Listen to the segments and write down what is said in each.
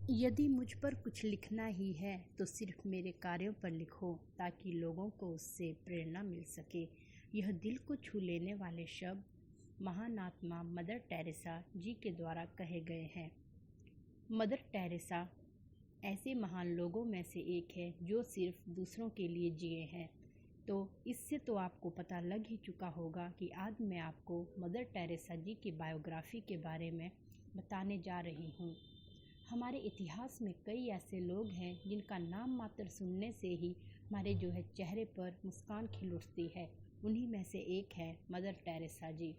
यदि मुझ पर कुछ लिखना ही है तो सिर्फ मेरे कार्यों पर लिखो, ताकि लोगों को उससे प्रेरणा मिल सके। यह दिल को छू लेने वाले शब्द महान आत्मा मदर टेरेसा जी के द्वारा कहे गए हैं। मदर टेरेसा ऐसे महान लोगों में से एक है जो सिर्फ दूसरों के लिए जिए हैं। तो इससे तो आपको पता लग ही चुका होगा कि आज मैं आपको मदर टेरेसा जी की बायोग्राफी के बारे में बताने जा रही हूँ। हमारे इतिहास में कई ऐसे लोग हैं जिनका नाम मात्र सुनने से ही हमारे चेहरे पर मुस्कान खिल उठती है। उन्हीं में से एक है मदर टेरेसा जी।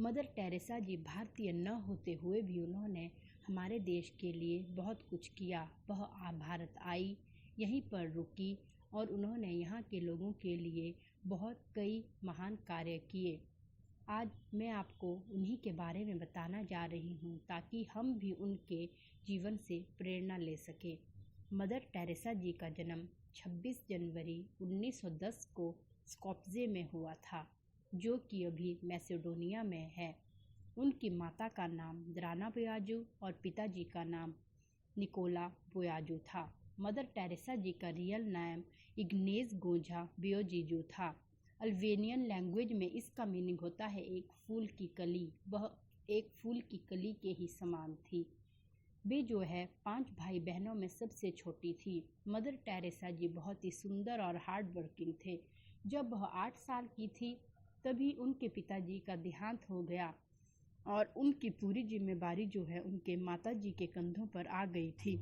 मदर टेरेसा जी भारतीय न होते हुए भी उन्होंने हमारे देश के लिए बहुत कुछ किया। वह भारत आई, यहीं पर रुकी और उन्होंने यहाँ के लोगों के लिए बहुत कई महान कार्य किए। आज मैं आपको उन्हीं के बारे में बताना जा रही हूँ, ताकि हम भी उनके जीवन से प्रेरणा ले सकें। मदर टेरेसा जी का जन्म 26 जनवरी 1910 को स्कोप्जे में हुआ था, जो कि अभी मैसेडोनिया में है। उनकी माता का नाम द्राना बोयाजू और पिताजी का नाम निकोला बोयाजू था। मदर टेरेसा जी का रियल नाम इग्नेज गोंझा बियोजीजू था। अल्बेनियन लैंग्वेज में इसका मीनिंग होता है एक फूल की कली। वह एक फूल की कली के ही समान थी। वे 5 भाई बहनों में सबसे छोटी थी। मदर टेरेसा जी बहुत ही सुंदर और हार्ड वर्किंग थे। जब वह 8 साल की थी तभी उनके पिताजी का देहांत हो गया और उनकी पूरी जिम्मेदारी उनके माताजी के कंधों पर आ गई थी।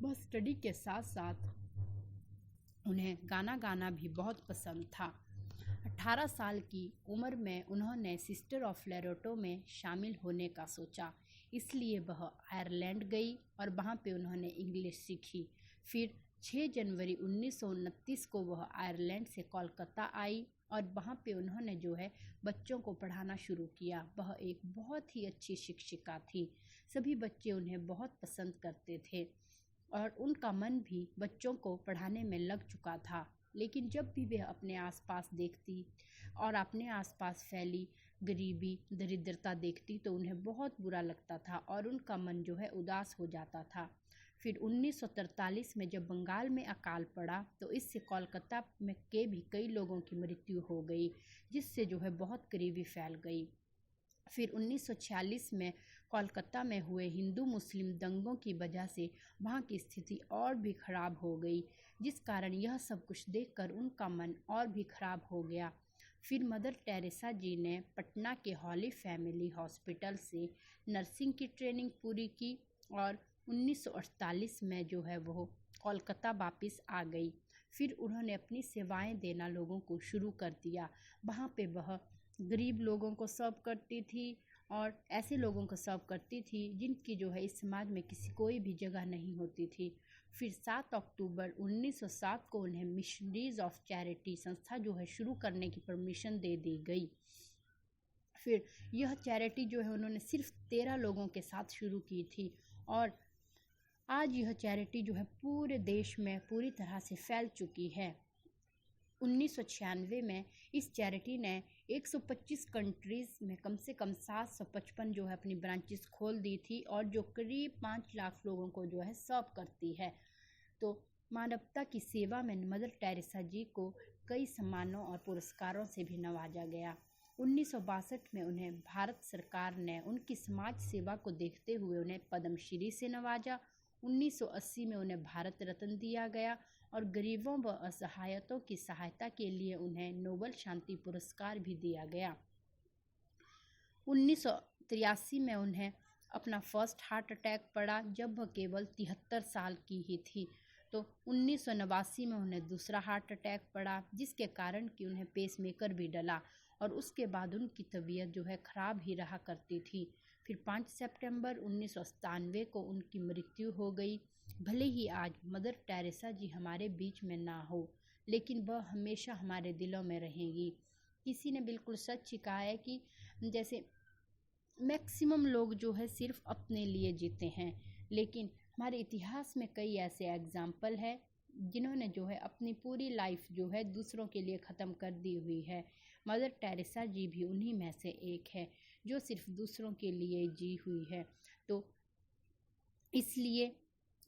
वह स्टडी के साथ साथ उन्हें गाना गाना भी बहुत पसंद था। 18 साल की उम्र में उन्होंने सिस्टर ऑफ लेरोटो में शामिल होने का सोचा, इसलिए वह आयरलैंड गई और वहाँ पे उन्होंने इंग्लिश सीखी। फिर 6 जनवरी 1929 को वह आयरलैंड से कोलकाता आई और वहाँ पे उन्होंने बच्चों को पढ़ाना शुरू किया। वह एक बहुत ही अच्छी शिक्षिका थी। सभी बच्चे उन्हें बहुत पसंद करते थे और उनका मन भी बच्चों को पढ़ाने में लग चुका था। लेकिन जब भी वे अपने आसपास देखती और अपने आसपास फैली गरीबी दरिद्रता देखती तो उन्हें बहुत बुरा लगता था और उनका मन उदास हो जाता था। फिर 1943 में जब बंगाल में अकाल पड़ा तो इससे कोलकाता में के भी कई लोगों की मृत्यु हो गई, जिससे बहुत गरीबी फैल गई। फिर 1946 में कोलकाता में हुए हिंदू मुस्लिम दंगों की वजह से वहाँ की स्थिति और भी खराब हो गई, जिस कारण यह सब कुछ देखकर उनका मन और भी खराब हो गया। फिर मदर टेरेसा जी ने पटना के हॉली फैमिली हॉस्पिटल से नर्सिंग की ट्रेनिंग पूरी की और 1948 में वो कोलकाता वापस आ गई। फिर उन्होंने अपनी सेवाएं देना लोगों को शुरू कर दिया। वहाँ पे वह गरीब लोगों को सर्व करती थी और ऐसे लोगों को सर्व करती थी जिनकी इस समाज में कोई भी जगह नहीं होती थी। फिर 7 अक्टूबर 1907 को उन्हें मिशनरीज ऑफ चैरिटी संस्था शुरू करने की परमिशन दे दी गई। फिर यह चैरिटी उन्होंने सिर्फ 13 लोगों के साथ शुरू की थी और आज यह चैरिटी पूरे देश में पूरी तरह से फैल चुकी है। 1996 में इस चैरिटी ने 125 कंट्रीज में कम से कम 755 अपनी ब्रांचेस खोल दी थी और जो करीब 5 लाख लोगों को सर्व करती है। तो मानवता की सेवा में मदर टेरेसा जी को कई सम्मानों और पुरस्कारों से भी नवाजा गया। 1962 में उन्हें भारत सरकार ने उनकी समाज सेवा को देखते हुए उन्हें पद्मश्री से नवाजा। 1980 में उन्हें भारत रत्न दिया गया और गरीबों व असहायों की सहायता के लिए उन्हें नोबेल शांति पुरस्कार भी दिया गया। 1983 में उन्हें अपना फर्स्ट हार्ट अटैक पड़ा जब वह केवल 73 साल की ही थी। तो 1989 में उन्हें दूसरा हार्ट अटैक पड़ा, जिसके कारण कि उन्हें पेसमेकर भी डला और उसके बाद उनकी तबीयत खराब ही रहा करती थी। फिर 5 सितंबर 1997 को उनकी मृत्यु हो गई। भले ही आज मदर टेरेसा जी हमारे बीच में ना हो, लेकिन वह हमेशा हमारे दिलों में रहेंगी। किसी ने बिल्कुल सच कहा है कि जैसे मैक्सिमम लोग सिर्फ अपने लिए जीते हैं, लेकिन हमारे इतिहास में कई ऐसे एग्जाम्पल है जिन्होंने अपनी पूरी लाइफ दूसरों के लिए ख़त्म कर दी हुई है। मदर टेरेसा जी भी उन्हीं में से एक है जो सिर्फ दूसरों के लिए जी हुई है। तो इसलिए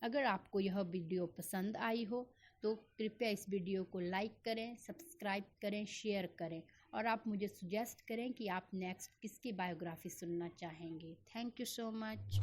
अगर आपको यह वीडियो पसंद आई हो तो कृपया इस वीडियो को लाइक करें, सब्सक्राइब करें, शेयर करें और आप मुझे सजेस्ट करें कि आप नेक्स्ट किसकी बायोग्राफी सुनना चाहेंगे। Thank you so much.